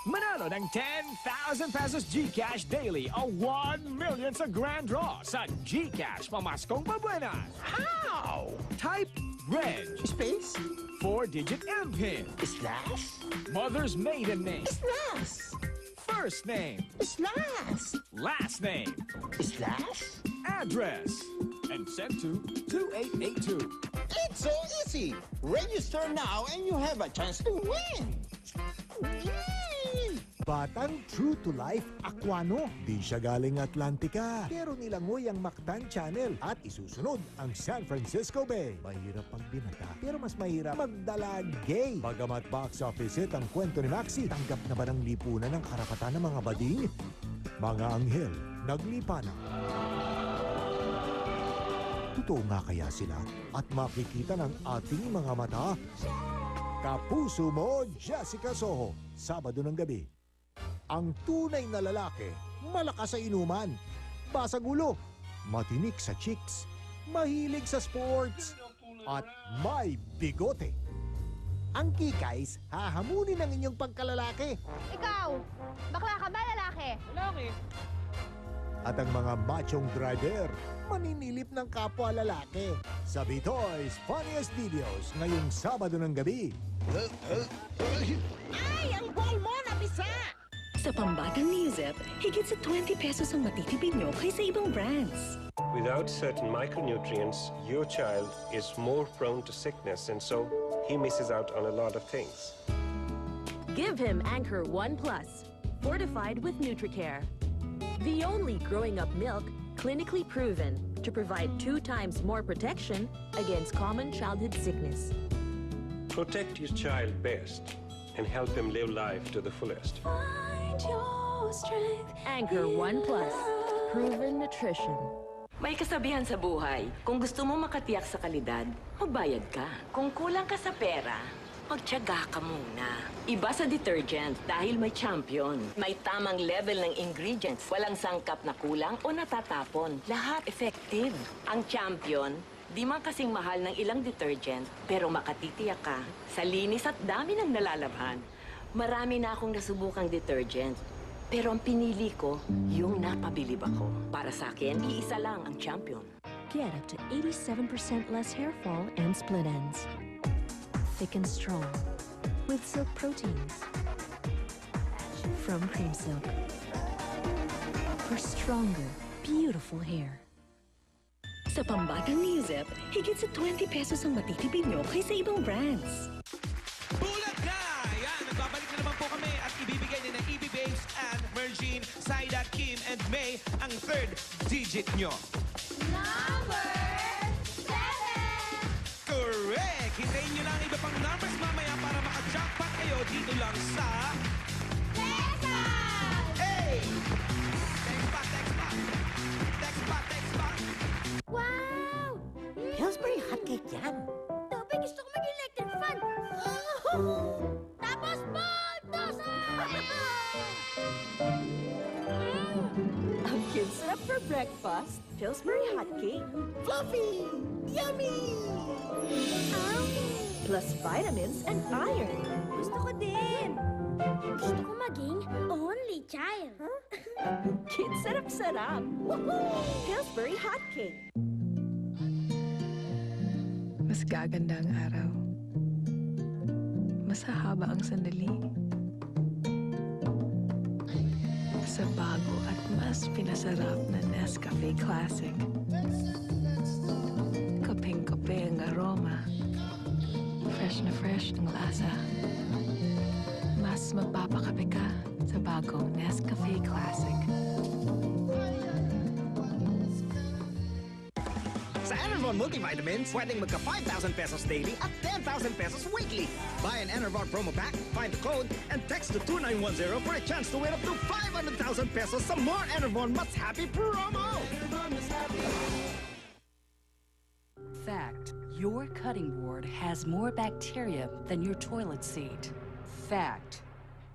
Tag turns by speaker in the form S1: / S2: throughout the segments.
S1: Manalo ng 10,000 pesos GCash daily o 1 million sa grand draw sa GCash Pamaskong Pabuenas.
S2: How?
S1: Type Reg,
S2: Space?
S1: 4-digit MPIN,
S2: Slash?
S1: mother's maiden name,
S2: Slash?
S1: first name,
S2: Slash?
S1: last name,
S2: Slash?
S1: address, and send to 2882.
S2: It's so easy. Register now and you have a chance to win. Yay!
S3: Batang true to life Aquano. Di siya galing Atlantica. Pero nilangoy ang Mactan Channel at isusunod ang San Francisco Bay. Mahirap pang binata, pero mas mahirap magdala gay. Bagamat box office hit ang kwento ni Maxi, tanggap na ba ng lipunan ng karapatan ng mga bading? Mga anghel, naglipa na. Totoo nga kaya sila at makikita ng ating mga mata? Kapuso mo, Jessica Soho, Sabado ng gabi. Ang tunay na lalaki, malakas sa inuman, basag ulo, matinik sa chicks, mahilig sa sports, at may bigote. Ang Kikays, hahamunin ang inyong pagkalalaki.
S4: Ikaw! Bakla ka ba, lalaki?
S1: Lalaki.
S3: At ang mga machong driver, maninilip ng kapwa lalaki. Sa Bitoy's Funniest Videos ngayong Sabado ng gabi.
S2: Ay, ang ball mo nabisa!
S5: Sa pambatang Nizep, higit sa 20 pesos ang matitipid nyo kaysa ibang brands.
S6: Without certain micronutrients, your child is more prone to sickness, and so he misses out on a lot of things.
S7: Give him Anchor 1 Plus, fortified with NutriCare. The only growing-up milk clinically proven to provide 2 times more protection against common childhood sickness.
S6: Protect your child best and help him live life to the fullest.
S5: Find your strength.
S7: Anchor 1 Plus, proven nutrition.
S8: May kasabihan sa buhay, kung gusto mo makatiyak sa kalidad, magbayad ka. Kung kulang ka sa pera, magtiyaga ka muna. Iba sa detergent dahil may champion. May tamang level ng ingredients. Walang sangkap na kulang o natatapon. Lahat effective. Ang champion, di man kasing mahal ng ilang detergent, pero makatitiyak ka sa linis at dami ng nalalabhan. Marami na akong nasubukang detergent, pero ang pinili ko, yung napabilib ako. Para sa akin, iisa lang ang champion.
S5: Get up to 87% less hair fall and split ends. Thick and strong with silk proteins from Cream Silk for stronger, beautiful hair. Sa pambatang Nizep, higit sa 20 pesos ang matitipid nyo kaysa ibang brands.
S9: Bulag na! Yan, nagbabalik na naman po kami at ibibigay ni na EB Babes and Mergine, Saida, Kim, and May ang 3rd digit nyo.
S4: Number 7!
S9: Correct! Hintayin nyo lang iba pang numbers mamaya para maka-jackpot kayo dito lang sa...
S4: Pesa!
S9: Hey! Text back, text back! Text back, text back!
S4: Wow!
S2: Pillsbury hotcake yan.
S4: Toby, gusto ko maging electric fan! Tapos bulldozer!
S7: Ang kids sarap for breakfast, Pillsbury hot cake,
S2: Fluffy! Yummy!
S7: plus vitamins and iron.
S4: Gusto ko din! Gusto ko maging only child.
S7: Kids sarap-sarap. Pillsbury hot cake.
S10: Mas gaganda ang araw. Mas hahaba ang sandali. Sa bago at mas pinasarap na Nescafe Classic. Kapeng-kape ang aroma. Fresh na fresh ang lasa. Mas magpapakape ka sa bagong Nescafe Classic.
S1: Sa Enervon Multivitamins, pwedeng magka 5,000 pesos daily at 10,000 pesos weekly. Buy an Enervon promo pack, find the code, and text to 2910 for a chance to win up to 500,000 pesos sa more Enervon Mas Happy promo!
S11: Fact, your cutting board has more bacteria than your toilet seat. Fact,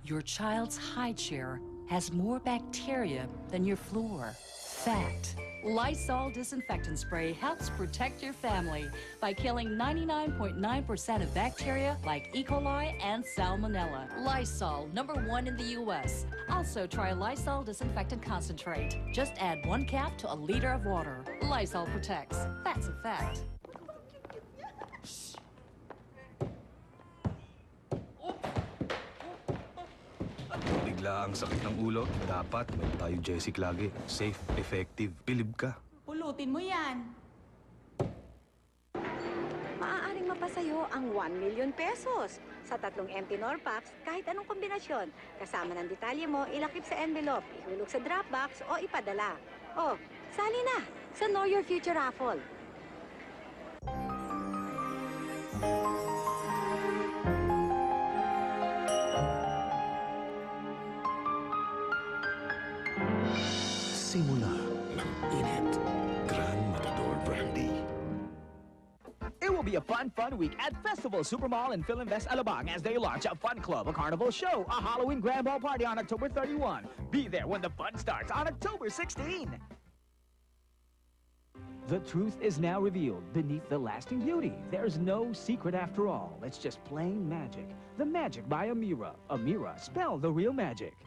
S11: your child's high chair has more bacteria than your floor. Fact. Lysol disinfectant spray helps protect your family by killing 99.9% of bacteria like E. coli and Salmonella. Lysol, #1 in the U.S. Also try Lysol disinfectant concentrate. Just add 1 cap to a liter of water. Lysol protects. That's a fact.
S12: Bigla ang sakit ng ulo, dapat may tayo Jessic lagi. Safe, effective, bilib ka.
S13: Pulutin mo yan.
S14: Maaaring mapasayo ang 1 million pesos sa 3 empty Norpax kahit anong kombinasyon. Kasama ng detalye mo, ilakip sa envelope, ihulog sa Dropbox o ipadala. Oh, sali na sa Know Your Future Raffle.
S15: Simula ng init. Grand Matador Brandy.
S16: It will be a fun week at Festival Supermall and Philinvest Alabang as they launch a Fun Club, a carnival show, a Halloween grand ball party on October 31. Be there when the fun starts on October 16. The truth is now revealed beneath the lasting beauty. There's no secret after all. It's just plain magic. The magic by Amira. Amira, spell the real magic.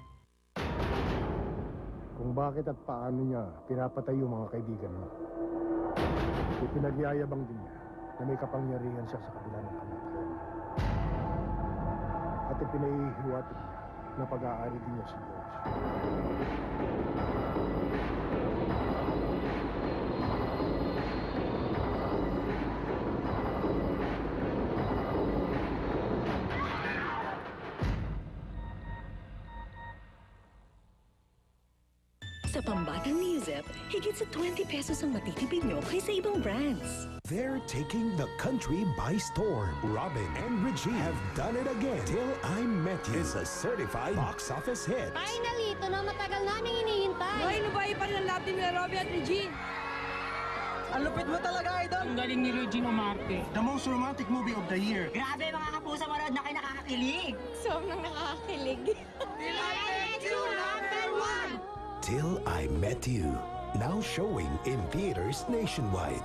S17: Kung bakit at paano niya pinapatay yung mga kaibigan mo. Ipinagyayabang din niya na may kapangyarihan siya sa kabila ng kamatayan. At ipinahihiwatig niya na pag-aari din niya si Diyos.
S7: Sa Pambatang Nizip, higit sa 20 pesos ang matitipid nyo kaysa ibang brands.
S15: They're taking the country by storm. Robin and Regine have done it again. Till I Met You is a certified box office hit.
S4: Finally, ito na matagal naming hinihintay.
S13: Ay, nabay pa rin ang lahat ni Robby at Regine.
S16: Ang lupit mo talaga, Idol!
S18: Ang galing ni Regine umarte.
S2: The most romantic movie of the year.
S13: Grabe, mga kapuso, manood na kayo nakakakilig.
S4: Sobrang nakakakilig.
S15: Till I Met You. Now showing in theaters nationwide.